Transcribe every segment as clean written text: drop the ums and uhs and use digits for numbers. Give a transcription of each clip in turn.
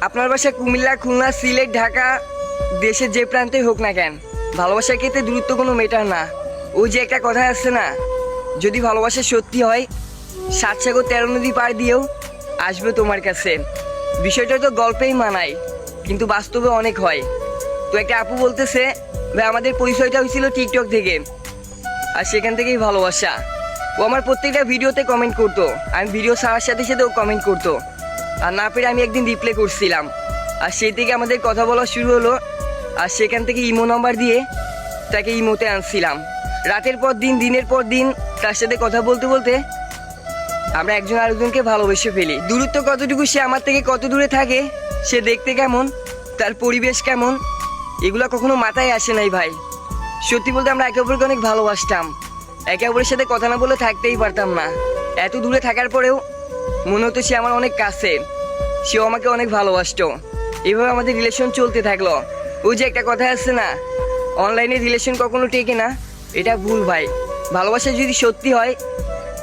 আপনার বাসা কুমিল্লা, খুলনা, সিলেট, ঢাকা, দেশের যে প্রান্তে হোক না কেন, ভালোবাসার ক্ষেত্রে দূরত্ব কোনো মেটার না। ওই যে একটা কথা আছে না, যদি ভালোবাসা সত্যি হয় 7 সাগর 13 নদী পার দিয়েও আসবে তোমার কাছে। বিষয়টা তো গল্পেই মানায়, কিন্তু বাস্তবে অনেক হয়। তো একটা আপু বলতেছে, ভাই আমাদের পরিচয়টা হয়েছিল টিকটক থেকে, আর সেখান থেকেই ভালোবাসা। ও আমার প্রত্যেকটা ভিডিওতে কমেন্ট করতো, আমি ভিডিও ছাড়ার সাথে সাথে ও কমেন্ট করতো, আর না পেরে আমি একদিন রিপ্লাই করছিলাম, আর সেই থেকে আমাদের কথা বলা শুরু হলো। আর সেখান থেকে ইমো নাম্বার দিয়ে তাকে ইমোতে আনছিলাম। রাতের পর দিন, দিনের পর দিন তার সাথে কথা বলতে বলতে আমরা একজন আরেকজনকে ভালোবেসে ফেলি। দূরত্ব কতটুকু, সে আমার থেকে কত দূরে থাকে, সে দেখতে কেমন, তার পরিবেশ কেমন, এগুলো কখনো মাথায় আসে নাই ভাই। সত্যি বলতে আমরা একে অপরকে অনেক ভালোবাসতাম, একে অপরের সাথে কথা না বলে থাকতেই পারতাম না। এত দূরে থাকার পরেও মনে হতো সে আমার অনেক কাছে, সেও আমাকে অনেক ভালোবাসতো। এইভাবে আমাদের রিলেশন চলতে থাকলো। ওই যে একটা কথা আছে না, অনলাইনে রিলেশন কখনো টেকে না, এটা ভুল ভাই। ভালোবাসা যদি সত্যি হয়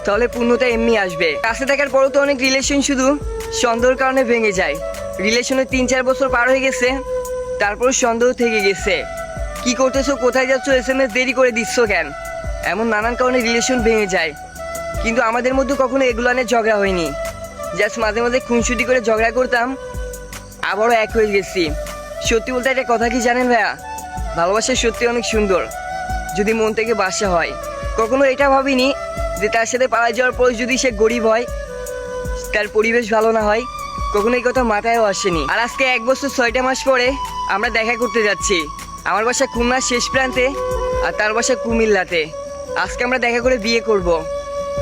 তাহলে পূর্ণতা এমনি আসবে। কাছে থাকার পরও তো অনেক রিলেশন শুধু সন্দেহের কারণে ভেঙে যায়। রিলেশনে 3-4 বছর পার হয়ে গেছে, তারপর সন্দেহ থেকে গেছে। কি করতেছো, কোথায় যাচ্ছ, SMS দেরি করে দিচ্ছ কেন, এমন নানান কারণে রিলেশন ভেঙে যায়। কিন্তু আমাদের মধ্যে কখনো এগুলো নিয়ে ঝগড়া হয়নি। জাস্ট মাঝে মাঝে খুনসুটি করে ঝগড়া করতাম, আবারও এক হয়ে গেছি। সত্যি বলতে একটা কথা কি জানেন ভাইয়া, ভালোবাসা সত্যি অনেক সুন্দর যদি মন থেকে বাসা হয়। কখনো এটা ভাবিনি যে তার সাথে পালা যাওয়ার পর যদি সে গরিব হয়, তার পরিবেশ ভালো না হয়, কখনো এই কথা মাথায়ও আসেনি। আর আজকে 1 বছর 6টা মাস পরে আমরা দেখা করতে যাচ্ছি। আমার বাসা খুলনার শেষ প্রান্তে, আর তার বাসা কুমিল্লাতে। আজকে আমরা দেখা করে বিয়ে করব।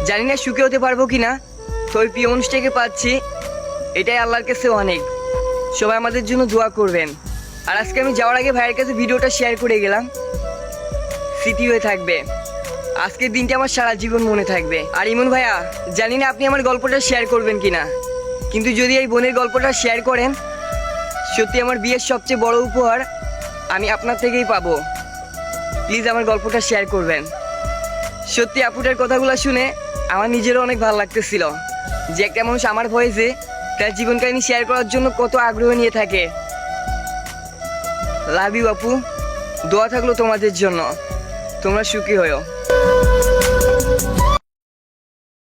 জানি না সুখে হতে পারবো কিনা, তো ওই প্রিয় মানুষটাকে পাচ্ছি, এটাই আল্লাহর কাছে অনেক। সবাই আমাদের জন্য দোয়া করবেন। আর আজকে আমি যাওয়ার আগে ভাইয়ের কাছে ভিডিওটা শেয়ার করে গেলাম, স্মৃতি হয়ে থাকবে। আজকের দিনটা আমার সারা জীবন মনে থাকবে। আর ইমন ভাইয়া, জানি না আপনি আমার গল্পটা শেয়ার করবেন কিনা, কিন্তু যদি এই বোনের গল্পটা শেয়ার করেন, সত্যি আমার বিয়ের সবচেয়ে বড় উপহার আমি আপনার থেকেই পাবো। প্লিজ আমার গল্পটা শেয়ার করবেন। সত্যি আপুটার কথাগুলো শুনে আমার নিজেরও অনেক ভালো লাগতেছিল, যে একটা মানুষ আমার ভয়েসে তার জীবন কাহিনী শেয়ার করার জন্য কত আগ্রহ নিয়ে থাকে। লাভ ইউ আপু, দোয়া থাকলো তোমাদের জন্য, তোমরা সুখী হও।